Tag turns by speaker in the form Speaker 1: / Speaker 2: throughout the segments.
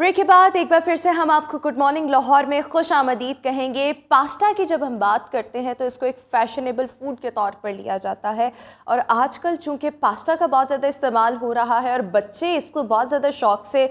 Speaker 1: Break के बाद एक बार फिर से हम आपको गुड मॉर्निंग लाहौर में खुश आमदीद कहेंगे। पास्ता की जब हम बात करते हैं तो इसको एक फैशनेबल फूड के तौर पर लिया जाता है और आजकल चूँकि पास्ता का बहुत ज़्यादा इस्तेमाल हो रहा है और बच्चे इसको बहुत ज़्यादा शौक़ से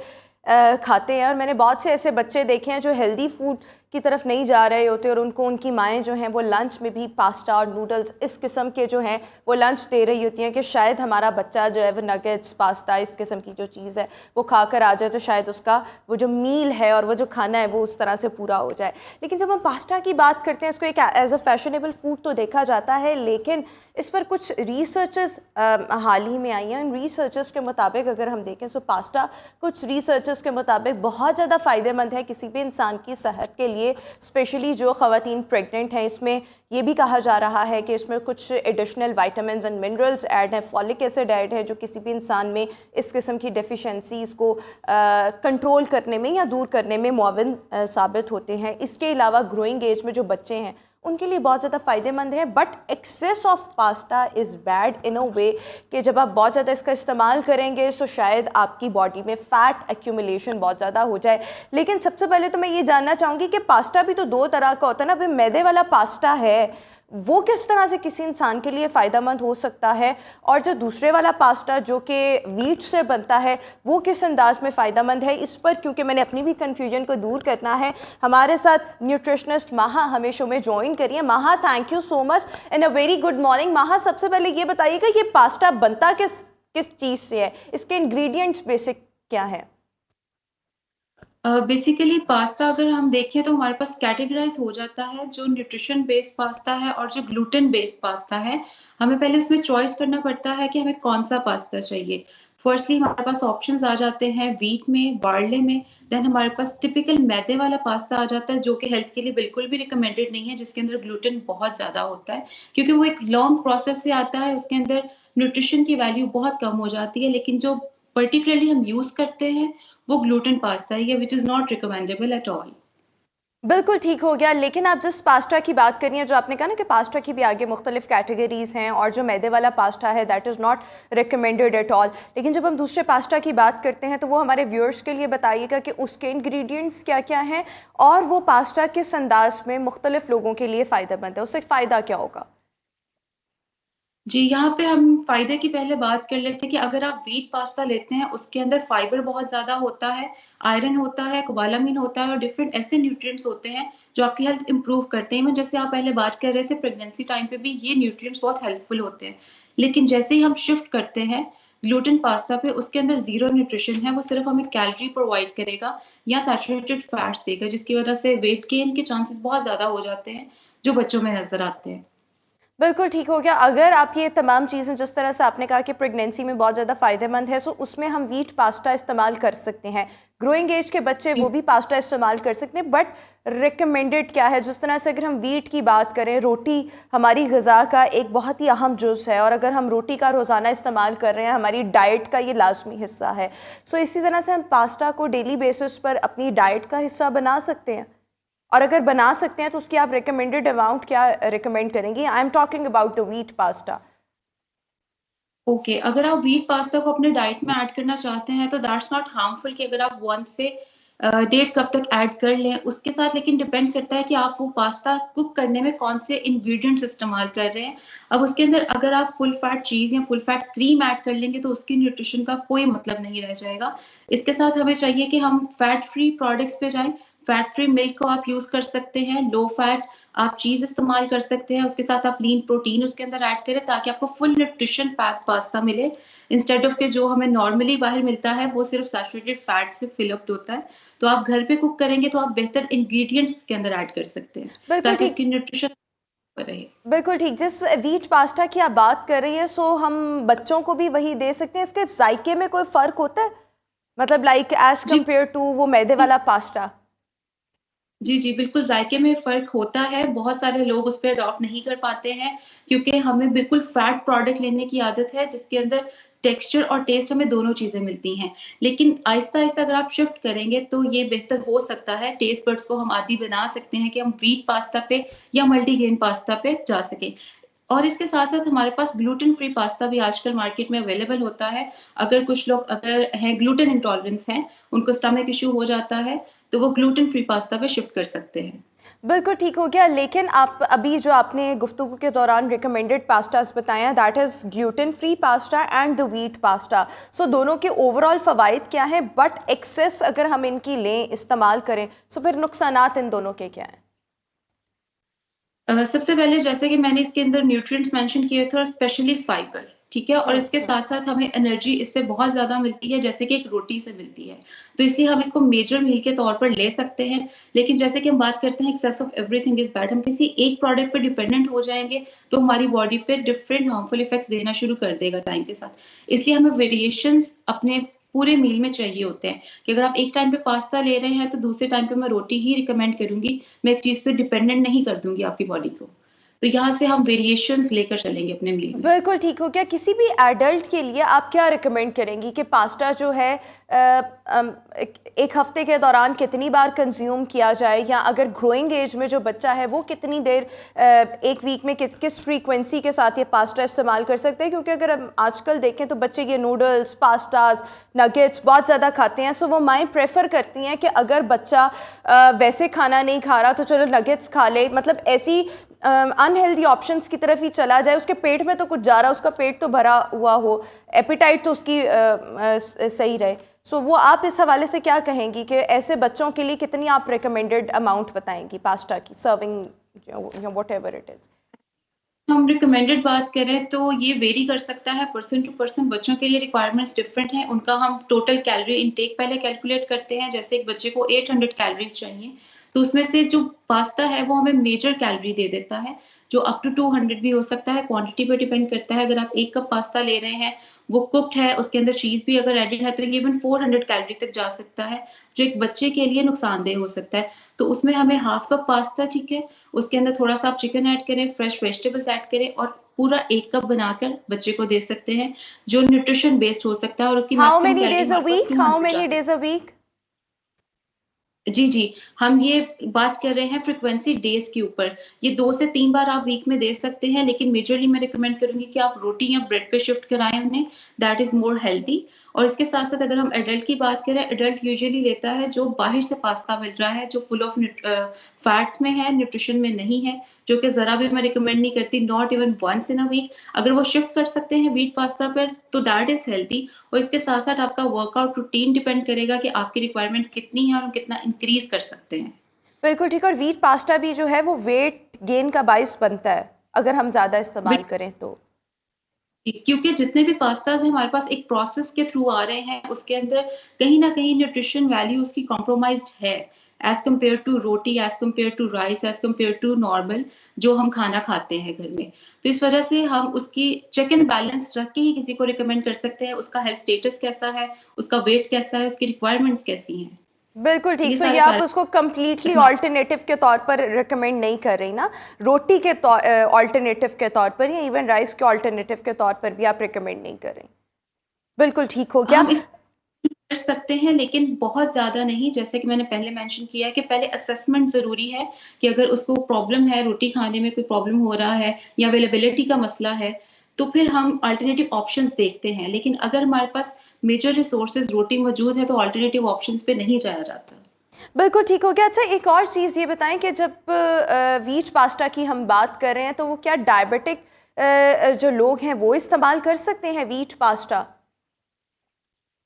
Speaker 1: खाते हैं। और मैंने बहुत से ऐसे बच्चे देखे हैं जो हेल्दी फूड की तरफ नहीं जा रहे होते और उनको उनकी माएँ जो हैं वो लंच में भी पास्ता और नूडल्स इस किस्म के जो हैं वो लंच दे रही होती हैं कि शायद हमारा बच्चा जो है वो नगेट्स पास्ता इस किस्म की जो चीज़ है वो खा कर आ जाए तो शायद उसका वो जो मील है और वो जो खाना है वो उस तरह से पूरा हो जाए। लेकिन जब हम पास्ता की बात करते हैं इसको एक एज अ फैशनेबल फूड तो देखा जाता है, लेकिन इस पर कुछ रिसर्चेस हाल ही में आई हैं। उन रिसर्चेस के मुताबिक अगर हम देखें तो पास्ता कुछ रिसर्चेस के मुताबिक बहुत ज़्यादा फ़ायदेमंद है किसी भी इंसान की सेहत के लिए, स्पेशली जो ख़वातीन प्रेग्नेंट हैं। इसमें ये भी कहा जा रहा है कि इसमें कुछ additional vitamins and minerals add हैं, फॉलिक एसिड ऐड है जो किसी भी इंसान में इस किस्म की डेफिशिएंसीज़ को कंट्रोल करने में या दूर करने में मुआविन साबित होते हैं। इसके अलावा ग्रोइंग एज में जो बच्चे हैं उनके लिए बहुत ज़्यादा फ़ायदेमंद है। But excess of pasta is bad in a way कि जब आप बहुत ज़्यादा इसका इस्तेमाल करेंगे तो शायद आपकी बॉडी में फ़ैट एक्यूमुलेशन बहुत ज़्यादा हो जाए। लेकिन सबसे पहले तो मैं ये जानना चाहूँगी कि पास्ता भी तो दो तरह का होता है ना। भाई मैदे वाला पास्ता है वो किस तरह से किसी इंसान के लिए फ़ायदेमंद हो सकता है, और जो दूसरे वाला पास्ता जो कि वीट से बनता है वो किस अंदाज में फ़ायदेमंद है। इस पर क्योंकि मैंने अपनी भी कन्फ्यूजन को दूर करना है, हमारे साथ न्यूट्रिशनिस्ट माहा हमें शो में ज्वाइन करिए। माहा, thank you so much and a very good morning. माहा, सबसे पहले ये बताइएगा ये पास्ता बनता किस किस चीज़ से है, इसके इंग्रेडिएंट्स बेसिक क्या है?
Speaker 2: बेसिकली पास्ता अगर हम देखें तो हमारे पास कैटेगराइज हो जाता है जो न्यूट्रिशन बेस्ड पास्ता है और जो ग्लूटेन बेस्ड पास्ता है। हमें पहले उसमें चॉइस करना पड़ता है कि हमें कौन सा पास्ता चाहिए। फर्स्टली हमारे पास ऑप्शंस आ जाते हैं व्हीट में, बार्ले में। देन हमारे पास टिपिकल मैदे वाला पास्ता आ जाता है जो कि हेल्थ के लिए बिल्कुल भी रिकमेंडेड नहीं है, जिसके अंदर ग्लूटेन बहुत ज़्यादा होता है क्योंकि वो एक लॉन्ग प्रोसेस से आता है। उसके अंदर न्यूट्रिशन की वैल्यू बहुत कम हो जाती है, लेकिन जो पर्टिकुलरली हम यूज़ करते हैं वो ग्लूटेन पास्ता है, which is not recommendable at all.
Speaker 1: बिल्कुल ठीक हो गया। लेकिन आप जिस पास्ता की बात कर रही हैं, जो आपने कहा ना कि पास्ता की भी आगे मुख्तलिफ कैटेगरीज़ हैं और जो मैदे वाला पास्ता है that is not recommended at all. लेकिन जब हम दूसरे पास्ता की बात करते हैं तो वो हमारे व्यूअर्स के लिए बताइएगा कि उसके इंग्रेडिएंट्स क्या क्या हैं और वो पास्ता किस अंदाज में मुख्तलिफ लोगों के लिए फ़ायदेमंद है, उससे फ़ायदा क्या होगा?
Speaker 2: जी, यहाँ पे हम फ़ायदे की पहले बात कर लेते हैं कि अगर आप व्हीट पास्ता लेते हैं, उसके अंदर फाइबर बहुत ज़्यादा होता है, आयरन होता है, कोबालामिन होता है और डिफरेंट ऐसे न्यूट्रिएंट्स होते हैं, जो आपकी हेल्थ इम्प्रूव करते हैं। इवन जैसे आप पहले बात कर रहे थे प्रेगनेंसी टाइम पे भी ये न्यूट्रिएंट्स बहुत हेल्पफुल होते हैं। लेकिन जैसे ही हम शिफ्ट करते हैं ग्लूटेन पास्ता पे, उसके अंदर ज़ीरो न्यूट्रिशन है, वो सिर्फ़ हमें कैलोरी प्रोवाइड करेगा या सैचुरेटेड फैट्स देगा, जिसकी वज़ह से वेट गेन के चांसेस बहुत ज़्यादा हो जाते हैं, जो बच्चों में नज़र आते हैं।
Speaker 1: बिल्कुल ठीक हो गया। अगर आप ये तमाम चीज़ें जिस तरह से आपने कहा कि प्रेगनेंसी में बहुत ज़्यादा फ़ायदेमंद है, सो उसमें हम व्हीट पास्ता इस्तेमाल कर सकते हैं। ग्रोइंग एज के बच्चे वो भी पास्ता इस्तेमाल कर सकते हैं, बट रिकमेंडेड क्या है? जिस तरह से अगर हम व्हीट की बात करें, रोटी हमारी ग़िज़ा का एक बहुत ही अहम जुज़ है और अगर हम रोटी का रोज़ाना इस्तेमाल कर रहे हैं, हमारी डाइट का ये लाज़मी हिस्सा है। सो इसी तरह से हम पास्ता को डेली बेसिस पर अपनी डाइट का हिस्सा बना सकते हैं। और अगर बना सकते हैं तो उसकी आप रिकमेंडेड अमाउंट क्या रिकमेंड करेंगी? I am talking about the wheat pasta.
Speaker 2: Okay, अगर आप व्हीट पास्ता को अपने डाइट में ऐड करना चाहते हैं तो दैट्स नॉट हार्मफुल कि अगर आप 1 से डेढ़ कप तक ऐड कर लें। उसके साथ लेकिन डिपेंड करता है कि आप वो पास्ता कुक करने में कौन से इंग्रेडिएंट्स इस्तेमाल कर रहे हैं। अब उसके अंदर अगर आप फुल फैट चीज़ या फुल फैट क्रीम ऐड कर लेंगे तो उसकी न्यूट्रिशन का कोई मतलब नहीं रह जाएगा। इसके साथ हमें चाहिए कि हम फैट फ्री प्रोडक्ट्स पे जाएँ। फैट फ्री मिल्क को आप यूज़ कर सकते हैं, लो फैट आप चीज़ इस्तेमाल कर सकते हैं, उसके साथ आप लीन प्रोटीन उसके अंदर ऐड करें ताकि आपको फुल न्यूट्रिशन पैक पास्ता मिले, इंस्टेड ऑफ के जो हमें नॉर्मली बाहर मिलता है वो सिर्फ़ सैचुरेटेड फैट से फिल अप होता है। तो आप घर पे कुक करेंगे तो आप बेहतर इंग्रीडिएंट्स उसके अंदर ऐड कर सकते हैं,
Speaker 1: बिल्कुल
Speaker 2: ताकि
Speaker 1: ठीक।
Speaker 2: उसकी न्यूट्रिशन रहे।
Speaker 1: बिल्कुल ठीक। जिस व्हीट पास्ता की आप बात कर रही हैं, सो हम बच्चों को भी वही दे सकते हैं। इसके जायके में कोई फ़र्क होता है? मतलब लाइक एज़
Speaker 2: जी।
Speaker 1: कम्पेयर टू वो मैदे वाला पास्ता?
Speaker 2: जी, जी, बिल्कुल ज़ायके में फ़र्क होता है। बहुत सारे लोग उस पे अडॉप्ट नहीं कर पाते हैं क्योंकि हमें बिल्कुल फैट प्रोडक्ट लेने की आदत है जिसके अंदर टेक्सचर और टेस्ट हमें दोनों चीज़ें मिलती हैं। लेकिन आहिस्ता-आहिस्ता अगर आप शिफ्ट करेंगे तो ये बेहतर हो सकता है। टेस्ट बड्स को हम आदी बना सकते हैं कि हम व्हीट पास्ता पे या मल्टीग्रेन पास्ता पे जा सकें। और इसके साथ-साथ हमारे पास ग्लूटेन फ्री पास्ता भी आजकल मार्केट में अवेलेबल होता है। अगर कुछ लोग अगर हैं ग्लूटेन इंटॉलरेंस हैं, उनको स्टमक इश्यू हो जाता है, तो वो ग्लूटेन फ्री पास्ता पे शिफ्ट कर सकते हैं।
Speaker 1: बिल्कुल ठीक हो गया, लेकिन आप अभी जो आपने गुफ्तगू के दौरान रिकमेंडेड पास्ताज बताए हैं, that is gluten free pasta and the wheat pasta. So दोनों के ओवरऑल फ़वाइद क्या हैं, बट एक्सेस अगर हम इनकी लें, इस्तेमाल करें, सो फिर नुकसानात इन दोनों के क्या हैं?
Speaker 2: सबसे पहले जैसे कि मैंने इसके अंदर न्यूट्रिएंट्स मेंशन किए थे और स्पेशली फाइबर, ठीक है? और इसके साथ-साथ हमें एनर्जी इससे बहुत ज़्यादा मिलती है, जैसे कि एक रोटी से मिलती है। तो इसलिए हम इसको मेजर मील के तौर पर ले सकते हैं। लेकिन जैसे कि हम बात करते हैं excess of everything is bad, हम किसी एक प्रोडक्ट पे डिपेंडेंट हो जाएँगे, तो हमारी बॉडी पे डिफरेंट हार्मफुल इफेक्ट्स देना शुरू कर देगा टाइम के साथ। इसलिए हमें वेरिएशंस अपने पूरे मील में चाहिए होते हैं, कि अगर आप एक टाइम पे पास्ता ले रहे हैं, तो दूसरे टाइम पे मैं रोटी ही रिकमेंड करूँगी। मैं एक चीज़ पे डिपेंडेंट नहीं कर दूँगी आपकी बॉडी को। तो यहाँ से हम वेरिएशंस लेकर चलेंगे अपने मील में।
Speaker 1: बिल्कुल ठीक हो गया। किसी भी एडल्ट के लिए आप क्या रिकमेंड करेंगी कि पास्ता जो है एक हफ्ते के दौरान कितनी बार कंज्यूम किया जाए, या अगर ग्रोइंग एज में जो बच्चा है वो कितनी देर एक वीक में किस फ्रीक्वेंसी के साथ ये पास्ता इस्तेमाल कर सकते हैं? क्योंकि अगर हम आजकल देखें तो बच्चे ये नूडल्स, पास्ताज, नगेट्स बहुत ज़्यादा खाते हैं। सो वो माएँ प्रेफर करती हैं कि अगर बच्चा वैसे खाना नहीं खा रहा तो चलो नगेट्स खा ले, मतलब ऐसी अनहेल्दी ऑप्शंस की तरफ ही चला जाए। उसके पेट में तो कुछ जा रहा, उसका पेट तो भरा हुआ हो, एपिटाइट तो उसकी सही रहे। सो वो आप इस हवाले से क्या कहेंगी कि ऐसे बच्चों के लिए कितनी आप रिकमेंडेड अमाउंट बताएंगी पास्ता की सर्विंग, व्हाटएवर इट इज़?
Speaker 2: हम रिकमेंडेड बात करें तो ये वेरी कर सकता है पर्सन टू पर्सन। बच्चों के लिए रिक्वायरमेंट्स डिफरेंट हैं। उनका हम टोटल कैलोरी इनटेक पहले कैलकुलेट करते हैं। जैसे एक बच्चे को 800 कैलोरीज चाहिए, तो उसमें से जो पास्ता है वो हमें मेजर कैलोरी दे देता है, जो अप टू 200 भी हो सकता है। क्वांटिटी पे डिपेंड करता है। अगर आप 1 कप पास्ता ले रहे हैं, वो कुक्ड है, उसके अंदर चीज़ भी अगर एडेड है, तो ये इवन 400 कैलोरी तक जा सकता है, जो एक बच्चे के लिए नुकसानदेह हो सकता है। तो उसमें हमें हाफ कप पास्ता, ठीक है, उसके अंदर थोड़ा-सा आप चिकन ऐड करें, फ्रेश वेजिटेबल्स ऐड करें और पूरा 1 कप बनाकर बच्चे को दे सकते हैं, जो न्यूट्रिशन बेस्ड हो सकता है और उसकी
Speaker 1: how
Speaker 2: maximum
Speaker 1: many
Speaker 2: calorie
Speaker 1: days a
Speaker 2: हमारे पास
Speaker 1: वीक, हाउ
Speaker 2: 200 जा
Speaker 1: मेनी
Speaker 2: सकती
Speaker 1: डेज अ वीक?
Speaker 2: जी, जी। हम ये बात कर रहे हैं फ्रीक्वेंसी डेज़ के ऊपर। ये 2 से 3 बार आप वीक में दे सकते हैं, लेकिन मेजरली मैं रिकमेंड करूँगी कि आप रोटी या ब्रेड पे शिफ्ट कराएँ उन्हें, दैट इज़ मोर हेल्दी। और इसके साथ-साथ अगर हम एडल्ट की बात करें, एडल्ट यूजुअली लेता है जो बाहर से पास्ता मिल रहा है, जो फुल ऑफ फैट्स में है, न्यूट्रिशन में नहीं है, जो कि ज़रा भी मैं रिकमेंड नहीं करती, not even once in a week. अगर वो शिफ्ट कर सकते हैं व्हीट पास्ता पर, तो दैट इज़ हेल्दी। और इसके साथ-साथ आपका वर्कआउट रूटीन डिपेंड करेगा कि आपकी रिक्वायरमेंट कितनी है और हम कितना इंक्रीज़ कर सकते हैं।
Speaker 1: बिल्कुल ठीक। और व्हीट पास्ता भी जो है वो वेट गेन का बाइस बनता है अगर हम ज़्यादा इस्तेमाल करें तो।
Speaker 2: क्योंकि जितने भी पास्ताज़ हैं हमारे पास एक प्रोसेस के थ्रू आ रहे हैं, उसके अंदर कहीं न कहीं न्यूट्रिशन वैल्यू उसकी कॉम्प्रोमाइज़्ड है, as compare to roti, as compare to rice, as compare to normal जो हम खाना खाते हैं घर में। तो इस वज़ह से हम उसकी चेक एंड बैलेंस रख के ही किसी को रिकमेंड कर सकते हैं, उसका हेल्थ स्टेटस कैसा है, उसका वेट कैसा है, उसकी रिक्वायरमेंट्स कैसी हैं।
Speaker 1: बिल्कुल ठीक।
Speaker 2: ये
Speaker 1: सो
Speaker 2: सारे
Speaker 1: ये आप
Speaker 2: पैरा
Speaker 1: उसको कम्प्लीटली ऑल्टरनेटिव के तौर पर रिकमेंड नहीं कर रही ना, रोटी के ऑल्टरनेटिव के तौर पर या इवन राइस के ऑल्टरनेटिव के तौर पर भी आप रिकमेंड नहीं कर रही? बिल्कुल ठीक हो गया।
Speaker 2: हम इस कर सकते हैं, लेकिन बहुत ज़्यादा नहीं। जैसे कि मैंने पहले मेंशन किया है कि पहले असेसमेंट ज़रूरी है कि अगर उसको प्रॉब्लम है, रोटी खाने में कोई प्रॉब्लम हो रहा है या अवेलेबिलिटी का मसला है, तो फिर हम अल्टरनेटिव ऑप्शंस देखते हैं। लेकिन अगर हमारे पास मेजर रिसोर्सेज़ रोटी मौजूद है, तो अल्टरनेटिव ऑप्शंस पे नहीं जाया जाता।
Speaker 1: बिल्कुल ठीक हो गया। अच्छा, एक और चीज़ ये बताएं कि जब व्हीट पास्ता की हम बात कर रहे हैं तो वो क्या डायबिटिक जो लोग हैं वो इस्तेमाल कर सकते हैं व्हीट पास्ता?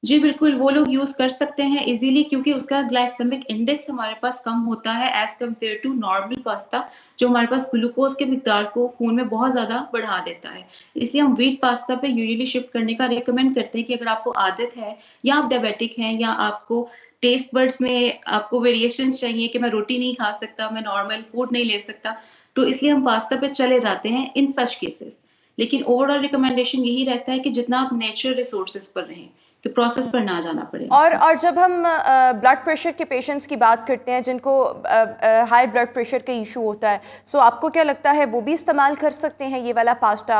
Speaker 2: जी, बिल्कुल, वो लोग यूज़ कर सकते हैं इज़िली, क्योंकि उसका ग्लाइसेमिक इंडेक्स हमारे पास कम होता है as compare to normal pasta, जो हमारे पास ग्लूकोज़ के मिकदार को खून में बहुत ज़्यादा बढ़ा देता है। इसलिए हम व्हीट पास्ता पे यूजुअली शिफ्ट करने का रिकमेंड करते हैं कि अगर आपको आदत है या आप डायबिटिक हैं या आपको टेस्ट बड्स में आपको वेरिएशंस चाहिए कि मैं रोटी नहीं खा सकता, मैं नॉर्मल फूड नहीं ले सकता, तो इसलिए हम पास्ता पे चले जाते हैं इन सच केसेज़। लेकिन ओवरऑल रिकमेंडेशन यही रहता है कि जितना आप नेचुरल रिसोर्सेज़ पर रहें, कि प्रोसेस पर ना जाना पड़े आपको।
Speaker 1: और जब हम ब्लड प्रेशर के पेशेंट्स की बात करते हैं जिनको हाई ब्लड प्रेशर का इशू होता है, सो आपको क्या लगता है वो भी इस्तेमाल कर सकते हैं ये वाला पास्ता,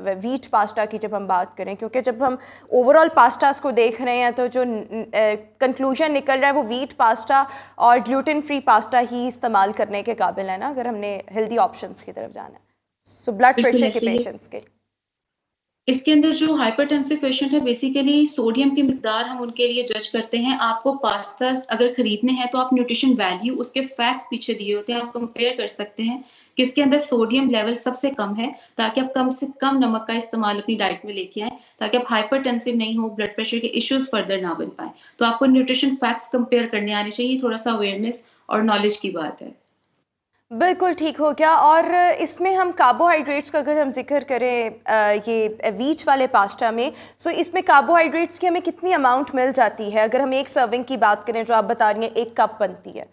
Speaker 1: व्हीट पास्ता की जब हम बात करें? क्योंकि जब हम ओवरऑल पास्तास को देख रहे हैं तो जो कंक्लूजन निकल रहा है वो व्हीट पास्ता और ग्लूटेन फ्री पास्ता ही इस्तेमाल करने के काबिल है ना, अगर हमने हेल्दी ऑप्शंस की तरफ जाना है। सो ब्लड
Speaker 2: बिल्कुल
Speaker 1: प्रेशर के
Speaker 2: ऐसे ही है।
Speaker 1: पेशेंट्स के लिए।
Speaker 2: इसके अंदर जो हाइपरटेंसिव पेशेंट है बेसिकली सोडियम की मिकदार हम उनके लिए जज करते हैं। आपको पास्तास अगर खरीदने हैं तो आप न्यूट्रिशन वैल्यू उसके फैक्ट्स पीछे दिए होते हैं, आप कंपेयर कर सकते हैं किसके अंदर सोडियम लेवल सबसे कम है, ताकि आप कम से कम नमक का इस्तेमाल अपनी डाइट में लेके आएँ, ताकि आप हाइपरटेंसिव नहीं हो, ब्लड प्रेशर के इश्यूज फर्दर ना बन पाए। तो आपको न्यूट्रिशन फैक्ट्स कंपेयर करने आने चाहिए, थोड़ा-सा अवेयरनेस और नॉलेज की बात है।
Speaker 1: बिल्कुल ठीक हो गया। और इसमें हम कार्बोहाइड्रेट्स का अगर हम जिक्र करें ये वीट वाले पास्ता में, सो इसमें कार्बोहाइड्रेट्स की हमें कितनी अमाउंट मिल जाती है अगर हम एक सर्विंग की बात करें जो आप बता रही हैं 1 कप बनती है?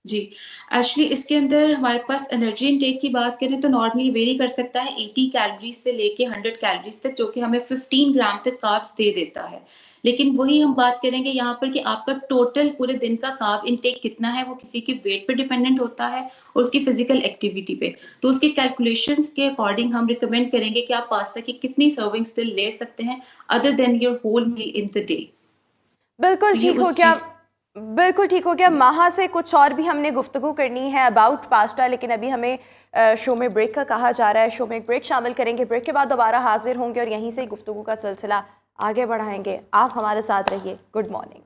Speaker 2: जी, एक्चुअली इसके अंदर हमारे पास एनर्जी इनटेक की बात करें तो नॉर्मली वेरी कर सकता है 80 कैलोरीज़ से लेके 100 कैलोरीज़ तक, जो कि हमें 15 ग्राम तक कार्ब्स दे देता है। लेकिन वही हम बात करेंगे यहाँ पर कि आपका टोटल पूरे दिन का कार्ब इनटेक कितना है, वो किसी के वेट पे डिपेंडेंट होता है और उसकी फिज़िकल एक्टिविटी पे। तो उसके कैलकुलेशंस के अकॉर्डिंग हम रिकमेंड करेंगे कि आप पास्ता की कितनी सर्विंग स्टिल ले सकते हैं other than your whole meal in the day.
Speaker 1: बिल्कुल
Speaker 2: तो ये
Speaker 1: ठीक हो
Speaker 2: उस
Speaker 1: गया।
Speaker 2: चीज़
Speaker 1: बिल्कुल ठीक हो गया। माहा से कुछ और भी हमने गुफ्तगू करनी है अबाउट पास्ता, लेकिन अभी हमें शो में ब्रेक का कहा जा रहा है। शो में एक ब्रेक शामिल करेंगे, ब्रेक के बाद दोबारा हाजिर होंगे और यहीं से गुफ्तगू का सिलसिला आगे बढ़ाएंगे। आप हमारे साथ रहिए। Good morning.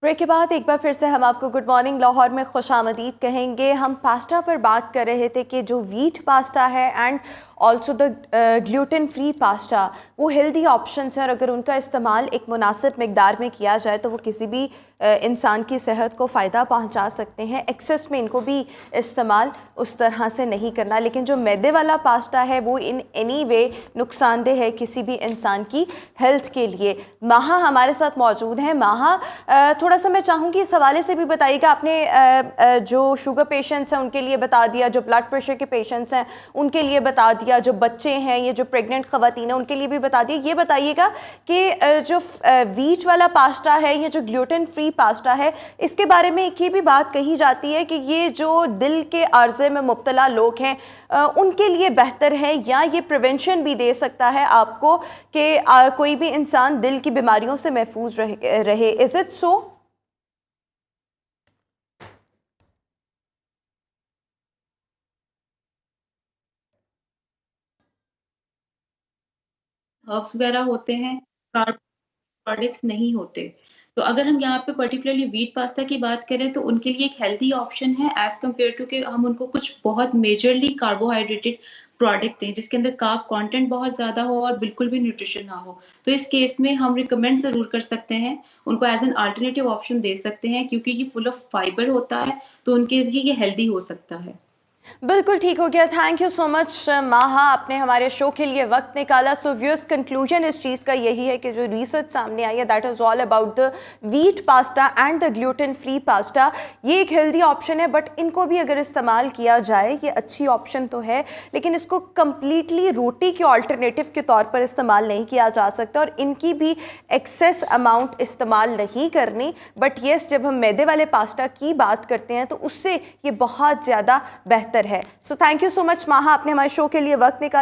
Speaker 1: ब्रेक के बाद एक बार फिर से हम आपको गुड मॉर्निंग लाहौर में खुशामदीद कहेंगे। हम पास्ता पर बात कर रहे थे कि जो वीट पास्ता है and also the gluten free pasta, वो हेल्दी ऑप्शंस हैं और अगर उनका इस्तेमाल एक मुनासिब मिकदार में किया जाए तो वो किसी भी इंसान की सेहत को फ़ायदा पहुंचा सकते हैं। एक्सेस में इनको भी इस्तेमाल उस तरह से नहीं करना। लेकिन जो मैदे वाला पास्ता है वो इन एनी वे नुकसानदेह है किसी भी इंसान की हेल्थ के लिए। माहा हमारे साथ मौजूद हैं। माहा, थोड़ा सा मैं चाहूँगी इस हवाले से भी बताइएगा। आपने जो शुगर पेशेंट्स हैं उनके लिए बता दिया, जो ब्लड प्रेशर के पेशेंट्स हैं उनके लिए बता दिया, जो बच्चे हैं, ये जो प्रेग्नेंट ख़वातीन हैं उनके लिए भी बता दिया। ये बताइएगा कि जो वीट वाला पास्ता है, ये जो ग्लूटेन फ्री पास्ता है, इसके बारे में एक ये भी बात कही जाती है कि ये जो दिल के अर्जे में मुब्तला लोग हैं उनके लिए बेहतर है, या ये प्रिवेंशन भी दे सकता है आपको कि कोई भी इंसान दिल की बीमारियों से महफूज रहे। Is it so?
Speaker 2: हर्ब्स वगैरह होते हैं, कार्ब प्रोडक्ट्स नहीं होते। तो अगर हम यहाँ पे पर्टिकुलरली व्हीट पास्ता की बात करें तो उनके लिए एक हेल्दी ऑप्शन है एज़ कम्पेयर टू कि हम उनको कुछ बहुत मेजरली कार्बोहाइड्रेटेड प्रोडक्ट दें, जिसके अंदर कार्ब कंटेंट बहुत ज़्यादा हो और बिल्कुल भी न्यूट्रिशन ना हो। तो इस केस में हम रिकमेंड ज़रूर कर सकते हैं, उनको एज़ एन अल्टरनेटिव ऑप्शन दे सकते हैं, क्योंकि ये फुल ऑफ फाइबर होता है, तो उनके लिए ये हेल्दी हो सकता है।
Speaker 1: बिल्कुल ठीक हो गया। थैंक यू सो मच माहा, आपने हमारे शो के लिए वक्त निकाला। सो व्यूअर्स, कंक्लूजन इस चीज़ का यही है कि जो रिसर्च सामने आई है that is all about the wheat pasta and the gluten free pasta. ये एक हेल्दी ऑप्शन है, बट इनको भी अगर इस्तेमाल किया जाए, ये अच्छी ऑप्शन तो है, लेकिन इसको कम्प्लीटली रोटी के ऑल्टरनेटिव के तौर पर इस्तेमाल नहीं किया जा सकता और इनकी भी एक्सेस अमाउंट इस्तेमाल नहीं करनी। बट येस, जब हम मैदे वाले पास्ता की बात करते हैं तो उससे ये बहुत ज़्यादा बेहतर है। So thank you so much माहा, आपने हमारे शो के लिए वक्त निकाला।